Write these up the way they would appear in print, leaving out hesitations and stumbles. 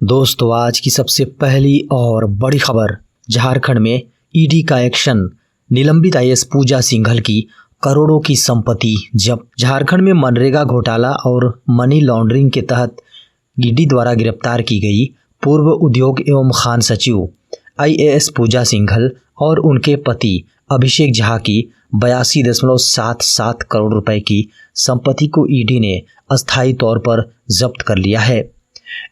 दोस्तों, आज की सबसे पहली और बड़ी खबर। झारखंड में ईडी का एक्शन। निलंबित आईएएस पूजा सिंघल की करोड़ों की संपत्ति जब्त। झारखंड में मनरेगा घोटाला और मनी लॉन्ड्रिंग के तहत ईडी द्वारा गिरफ्तार की गई पूर्व उद्योग एवं खान सचिव आईएएस पूजा सिंघल और उनके पति अभिषेक झा की 82.77 करोड़ रुपए की संपत्ति को ईडी ने अस्थायी तौर पर जब्त कर लिया है।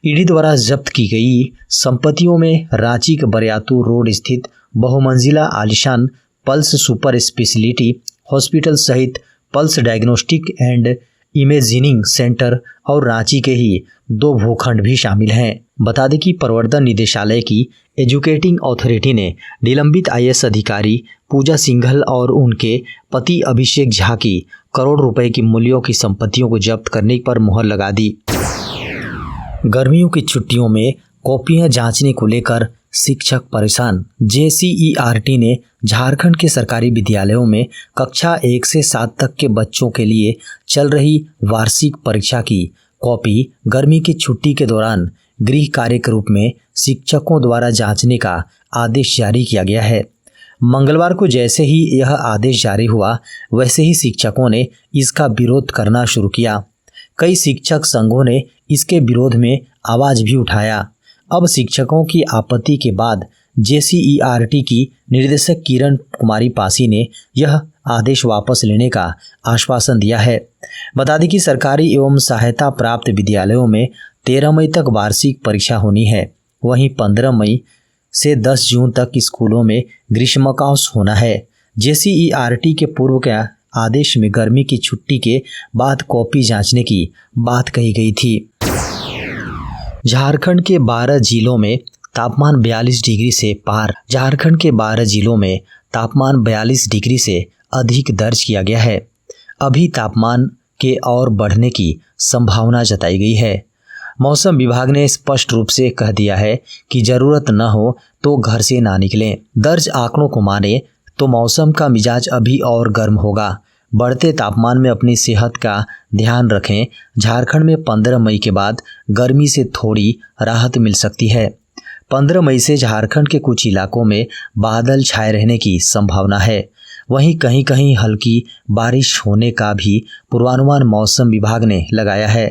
ईडी द्वारा जब्त की गई संपत्तियों में रांची के बरियातू रोड स्थित बहुमंजिला आलीशान पल्स सुपर स्पेशलिटी हॉस्पिटल सहित pulse diagnostic and imaging centre और रांची के ही 2 भूखंड भी शामिल हैं। बता दें कि प्रवर्तन निदेशालय की एजुकेटिंग अथॉरिटी ने निलंबित आईएएस अधिकारी पूजा सिंघल और उनके पति अभिषेक झा की करोड़ रुपए की मूल्यों की संपत्तियों को जब्त करने पर मुहर लगा दी। गर्मियों की छुट्टियों में कॉपियां जांचने को लेकर शिक्षक परेशान। जेसीईआरटी ने झारखंड के सरकारी विद्यालयों में कक्षा 1 से 7 तक के बच्चों के लिए चल रही वार्षिक परीक्षा की कॉपी गर्मी की छुट्टी के दौरान गृह कार्य के रूप में शिक्षकों द्वारा जांचने का आदेश जारी किया गया है। मंगलवार को जैसे ही यह आदेश जारी हुआ, वैसे ही शिक्षकों ने इसका विरोध करना शुरू किया। कई शिक्षक संघों ने इसके विरोध में आवाज भी उठाया। अब शिक्षकों की आपत्ति के बाद जेसीईआरटी की निर्देशक किरण कुमारी पासी ने यह आदेश वापस लेने का आश्वासन दिया है। बता दें कि सरकारी एवं सहायता प्राप्त विद्यालयों में 13 मई तक वार्षिक परीक्षा होनी है। वहीं 15 मई से 10 जून तक स्कूलों में ग्रीष्मावकाश होना है। जेसीईआरटी के पूर्व के आदेश में गर्मी की छुट्टी के बाद कॉपी जांचने की बात कही गई थी। झारखंड के 12 जिलों में तापमान 42 डिग्री से पार। झारखंड के 12 जिलों में तापमान 42 डिग्री से अधिक दर्ज किया गया है। अभी तापमान के और बढ़ने की संभावना जताई गई है। मौसम विभाग ने स्पष्ट रूप से कह दिया है कि जरूरत न हो तो घर से ना निकलें। दर्ज आंकड़ों को माने तो मौसम का मिजाज अभी और गर्म होगा। बढ़ते तापमान में अपनी सेहत का ध्यान रखें। झारखंड में 15 मई के बाद गर्मी से थोड़ी राहत मिल सकती है। 15 मई से झारखंड के कुछ इलाकों में बादल छाए रहने की संभावना है। वहीं कहीं कहीं हल्की बारिश होने का भी पूर्वानुमान मौसम विभाग ने लगाया है।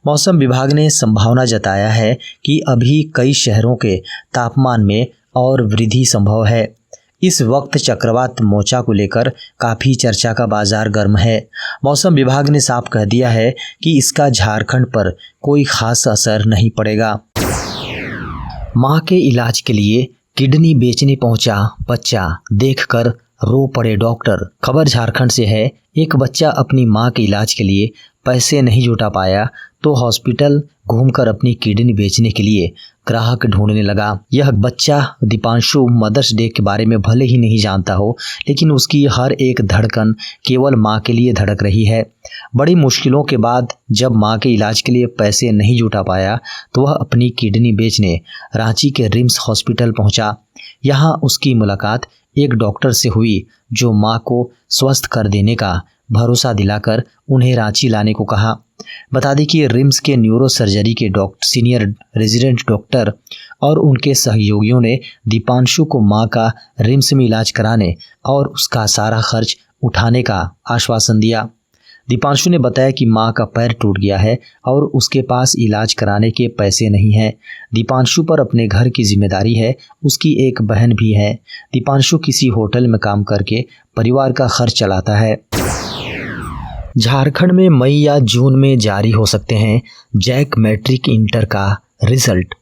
मौसम विभाग ने संभावना जताया है कि अभी कई शहरों के तापमान में और वृद्धि संभव है। इस वक्त चक्रवात मोचा को लेकर काफ़ी चर्चा का बाजार गर्म है। मौसम विभाग ने साफ कह दिया है कि इसका झारखंड पर कोई खास असर नहीं पड़ेगा। मां के इलाज के लिए किडनी बेचने पहुंचा बच्चा, देखकर रो पड़े डॉक्टर। खबर झारखंड से है। एक बच्चा अपनी मां के इलाज के लिए पैसे नहीं जुटा पाया तो हॉस्पिटल घूमकर अपनी किडनी बेचने के लिए ग्राहक ढूंढने लगा। यह बच्चा दीपांशु मदर्स डे के बारे में भले ही नहीं जानता हो, लेकिन उसकी हर एक धड़कन केवल मां के लिए धड़क रही है। बड़ी मुश्किलों के बाद जब मां के इलाज के लिए पैसे नहीं जुटा पाया तो वह अपनी किडनी बेचने रांची के रिम्स हॉस्पिटल पहुंचा। यहाँ उसकी मुलाकात एक डॉक्टर से हुई जो मां को स्वस्थ कर देने का भरोसा दिलाकर उन्हें रांची लाने को कहा। बता दें कि रिम्स के न्यूरो सर्जरी के सीनियर रेजिडेंट डॉक्टर और उनके सहयोगियों ने दीपांशु को मां का रिम्स में इलाज कराने और उसका सारा खर्च उठाने का आश्वासन दिया। दीपांशु ने बताया कि मां का पैर टूट गया है और उसके पास इलाज कराने के पैसे नहीं हैं। दीपांशु पर अपने घर की जिम्मेदारी है। उसकी एक बहन भी है। दीपांशु किसी होटल में काम करके परिवार का खर्च चलाता है। झारखंड में मई या जून में जारी हो सकते हैं जैक मैट्रिक इंटर का रिजल्ट।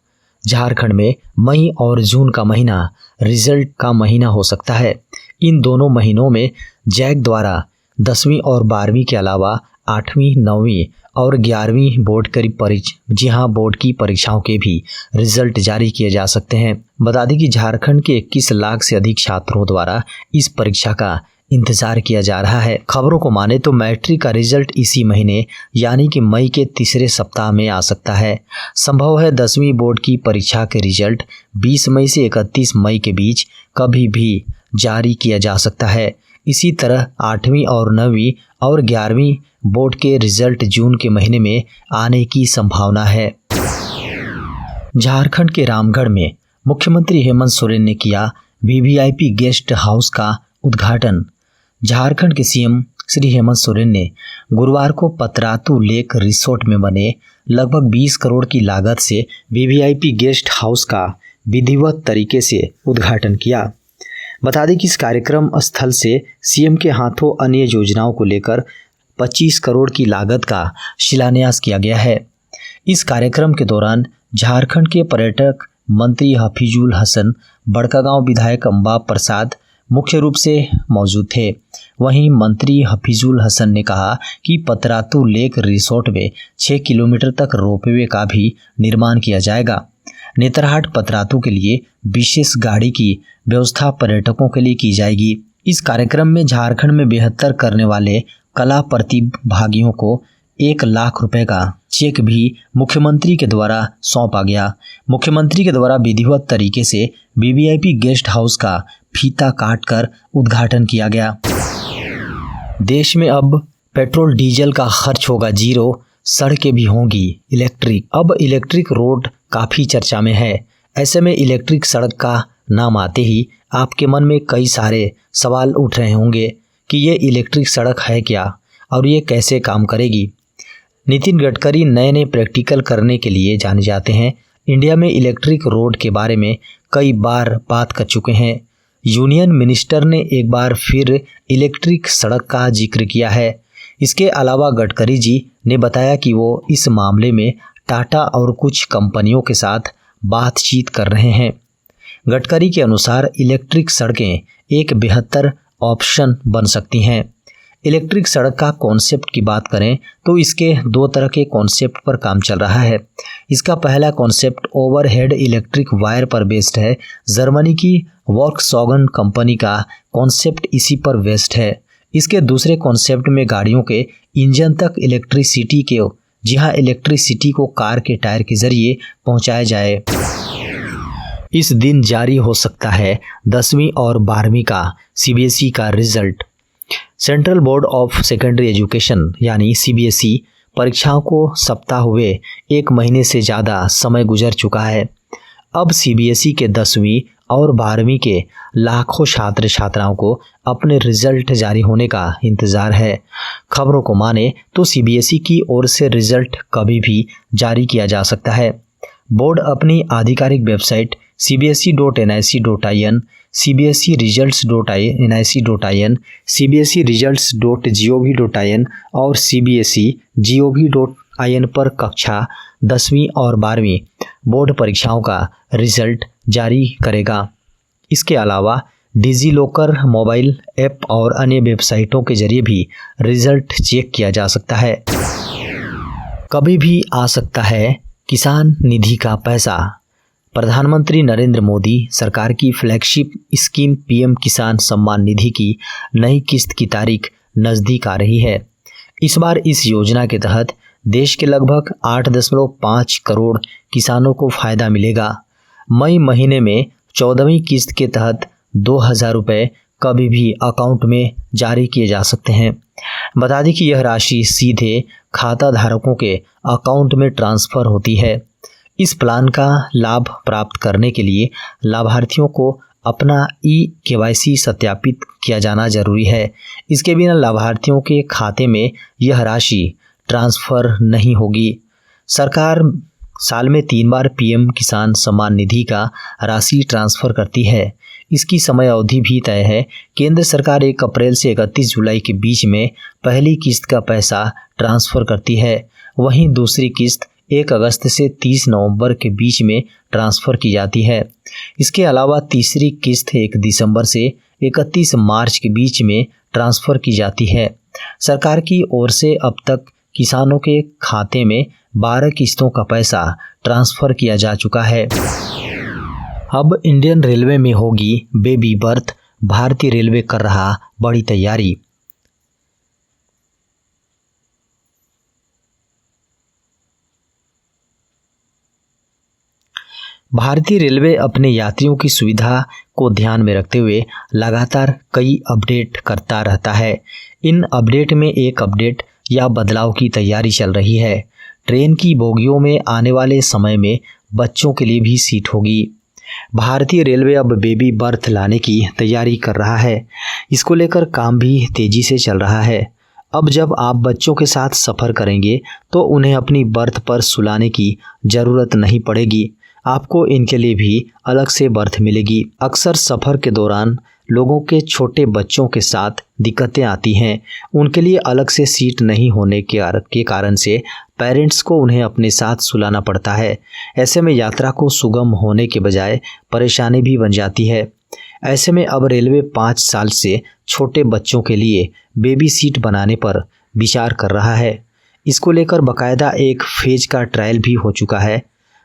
झारखंड में मई और जून का महीना रिजल्ट का महीना हो सकता है। इन दोनों महीनों में जैक द्वारा 10वीं और 12वीं के अलावा 8वीं, 9वीं और 11वीं बोर्ड की परीक्षाओं के भी रिजल्ट जारी किए जा सकते हैं। बता दें कि झारखंड के 21 लाख से अधिक छात्रों द्वारा इस परीक्षा का इंतजार किया जा रहा है। खबरों को माने तो मैट्रिक का रिजल्ट इसी महीने यानी कि मई के तीसरे सप्ताह में आ सकता है। संभव है 10वीं बोर्ड की परीक्षा के रिजल्ट 20 मई से 31 मई के बीच कभी भी जारी किया जा सकता है। इसी तरह 8वीं और 9वीं और 11वीं बोर्ड के रिजल्ट जून के महीने में आने की संभावना है। झारखंड के रामगढ़ में मुख्यमंत्री हेमंत सोरेन ने किया वीवीआईपी गेस्ट हाउस का उद्घाटन। झारखंड के सीएम श्री हेमंत सोरेन ने गुरुवार को पतरातू लेक रिसोर्ट में बने लगभग 20 करोड़ की लागत से वीवीआईपी गेस्ट हाउस का विधिवत तरीके से उद्घाटन किया। बता दें कि इस कार्यक्रम स्थल से सीएम के हाथों अन्य योजनाओं को लेकर 25 करोड़ की लागत का शिलान्यास किया गया है। इस कार्यक्रम के दौरान झारखंड के पर्यटक मंत्री हफीजुल हसन, बड़कागांव विधायक अम्बा प्रसाद मुख्य रूप से मौजूद थे। वहीं मंत्री हफीजुल हसन ने कहा कि पतरातू लेक रिसोर्ट में 6 किलोमीटर तक रोपवे का भी निर्माण किया जाएगा। नेतरहाट पतरातू के लिए विशेष गाड़ी की व्यवस्था पर्यटकों के लिए की जाएगी। इस कार्यक्रम में झारखंड में 72 करने वाले कला प्रतिभागियों को 1 लाख रुपए का चेक भी मुख्यमंत्री के द्वारा सौंपा गया। मुख्यमंत्री के द्वारा विधिवत तरीके से वीवीआईपी गेस्ट हाउस का फीता काटकर उद्घाटन किया गया। देश में अब पेट्रोल डीजल का खर्च होगा जीरो, सड़कें भी होंगी इलेक्ट्रिक। अब इलेक्ट्रिक रोड काफ़ी चर्चा में है। ऐसे में इलेक्ट्रिक सड़क का नाम आते ही आपके मन में कई सारे सवाल उठ रहे होंगे कि ये इलेक्ट्रिक सड़क है क्या और ये कैसे काम करेगी। नितिन गडकरी नए नए प्रैक्टिकल करने के लिए जाने जाते हैं। इंडिया में इलेक्ट्रिक रोड के बारे में कई बार बात कर चुके हैं। यूनियन मिनिस्टर ने एक बार फिर इलेक्ट्रिक सड़क का जिक्र किया है। इसके अलावा गडकरी जी ने बताया कि वो इस मामले में टाटा और कुछ कंपनियों के साथ बातचीत कर रहे हैं। गडकरी के अनुसार इलेक्ट्रिक सड़कें एक बेहतर ऑप्शन बन सकती हैं। इलेक्ट्रिक सड़क का कॉन्सेप्ट की बात करें तो इसके 2 तरह के कॉन्सेप्ट पर काम चल रहा है। इसका पहला कॉन्सेप्ट ओवरहेड इलेक्ट्रिक वायर पर बेस्ड है। जर्मनी की वॉल्क्सवैगन कंपनी का कॉन्सेप्ट इसी पर बेस्ड है। इसके दूसरे कॉन्सेप्ट में गाड़ियों के इंजन तक इलेक्ट्रिसिटी को कार के टायर के जरिए पहुंचाया जाए। इस दिन जारी हो सकता है 10वीं और 12वीं का सीबीएसई का result. Central board of secondary education यानी सीबीएसई परीक्षाओं को सप्ताह हुए 1 महीने से ज़्यादा समय गुजर चुका है। अब सीबीएसई के 10वीं और 12वीं के लाखों छात्र छात्राओं को अपने रिजल्ट जारी होने का इंतज़ार है। खबरों को माने तो सीबीएसई की ओर से रिजल्ट कभी भी जारी किया जा सकता है। बोर्ड अपनी आधिकारिक वेबसाइट cbse.nic.in, cbseresults.nic.in, cbseresults.gov.in और cbse.gov.in पर कक्षा 10वीं और 12वीं बोर्ड परीक्षाओं का रिजल्ट जारी करेगा। इसके अलावा डिजीलॉकर मोबाइल ऐप और अन्य वेबसाइटों के जरिए भी रिजल्ट चेक किया जा सकता है। कभी भी आ सकता है किसान निधि का पैसा। प्रधानमंत्री नरेंद्र मोदी सरकार की फ्लैगशिप स्कीम पीएम किसान सम्मान निधि की नई किस्त की तारीख नज़दीक आ रही है। इस बार इस योजना के तहत देश के लगभग 8.5 करोड़ किसानों को फ़ायदा मिलेगा। मई महीने में 14वीं किस्त के तहत 2,000 रुपये कभी भी अकाउंट में जारी किए जा सकते हैं। बता दें कि यह राशि सीधे खाता धारकों के अकाउंट में ट्रांसफ़र होती है। इस प्लान का लाभ प्राप्त करने के लिए लाभार्थियों को अपना KYC सत्यापित किया जाना जरूरी है। इसके बिना लाभार्थियों के खाते में यह राशि ट्रांसफ़र नहीं होगी। सरकार साल में 3 बार पीएम किसान सम्मान निधि का राशि ट्रांसफ़र करती है। इसकी समय अवधि भी तय है। केंद्र सरकार 1 अप्रैल से 31 जुलाई के बीच में पहली किस्त का पैसा ट्रांसफ़र करती है। वहीं दूसरी किस्त 1 अगस्त से 30 नवंबर के बीच में ट्रांसफ़र की जाती है। इसके अलावा तीसरी किस्त 1 दिसंबर से 31 मार्च के बीच में ट्रांसफ़र की जाती है। सरकार की ओर से अब तक किसानों के खाते में 12 किस्तों का पैसा ट्रांसफ़र किया जा चुका है। अब इंडियन रेलवे में होगी बेबी बर्थ। भारतीय रेलवे कर रहा बड़ी तैयारी। भारतीय रेलवे अपने यात्रियों की सुविधा को ध्यान में रखते हुए लगातार कई अपडेट करता रहता है। इन अपडेट में एक अपडेट या बदलाव की तैयारी चल रही है। ट्रेन की बोगियों में आने वाले समय में बच्चों के लिए भी सीट होगी। भारतीय रेलवे अब बेबी बर्थ लाने की तैयारी कर रहा है। इसको लेकर काम भी तेजी से चल रहा है। अब जब आप बच्चों के साथ सफ़र करेंगे तो उन्हें अपनी बर्थ पर सुलाने की ज़रूरत नहीं पड़ेगी। आपको इनके लिए भी अलग से बर्थ मिलेगी। अक्सर सफ़र के दौरान लोगों के छोटे बच्चों के साथ दिक्कतें आती हैं। उनके लिए अलग से सीट नहीं होने के कारण से पेरेंट्स को उन्हें अपने साथ सुलाना पड़ता है। ऐसे में यात्रा को सुगम होने के बजाय परेशानी भी बन जाती है। ऐसे में अब रेलवे 5 साल से छोटे बच्चों के लिए बेबी सीट बनाने पर विचार कर रहा है। इसको लेकर बाकायदा एक फेज का ट्रायल भी हो चुका है।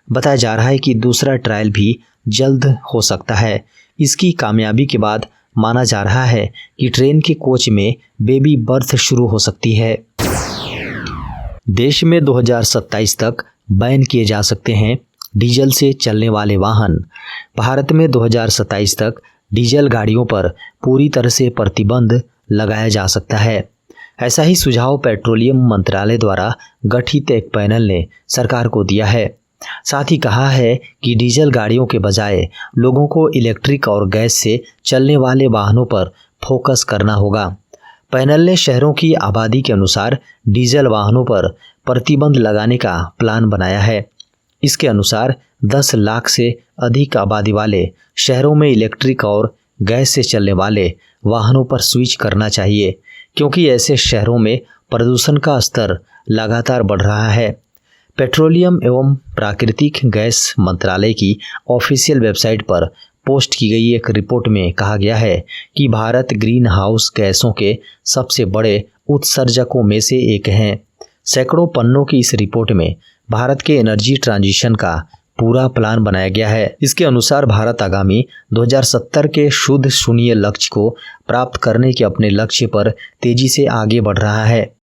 बताया जा रहा है कि दूसरा ट्रायल भी जल्द हो सकता है। इसकी कामयाबी के बाद माना जा रहा है कि ट्रेन के कोच में बेबी बर्थ शुरू हो सकती है। देश में 2027 तक बैन किए जा सकते हैं डीजल से चलने वाले वाहन। भारत में 2027 तक डीजल गाड़ियों पर पूरी तरह से प्रतिबंध लगाया जा सकता है। ऐसा ही सुझाव पेट्रोलियम मंत्रालय द्वारा गठित एक पैनल ने सरकार को दिया है। साथ ही कहा है कि डीजल गाड़ियों के बजाय लोगों को इलेक्ट्रिक और गैस से चलने वाले वाहनों पर फोकस करना होगा। पैनल ने शहरों की आबादी के अनुसार डीजल वाहनों पर प्रतिबंध लगाने का प्लान बनाया है। इसके अनुसार 10 लाख से अधिक आबादी वाले शहरों में इलेक्ट्रिक और गैस से चलने वाले वाहनों पर स्विच करना चाहिए, क्योंकि ऐसे शहरों में प्रदूषण का स्तर लगातार बढ़ रहा है। पेट्रोलियम एवं प्राकृतिक गैस मंत्रालय की ऑफिशियल वेबसाइट पर पोस्ट की गई एक रिपोर्ट में कहा गया है कि भारत ग्रीन हाउस गैसों के सबसे बड़े उत्सर्जकों में से एक हैं। सैकड़ों पन्नों की इस रिपोर्ट में भारत के एनर्जी ट्रांजिशन का पूरा प्लान बनाया गया है। इसके अनुसार भारत आगामी 2070 के शुद्ध शून्य लक्ष्य को प्राप्त करने के अपने लक्ष्य पर तेजी से आगे बढ़ रहा है।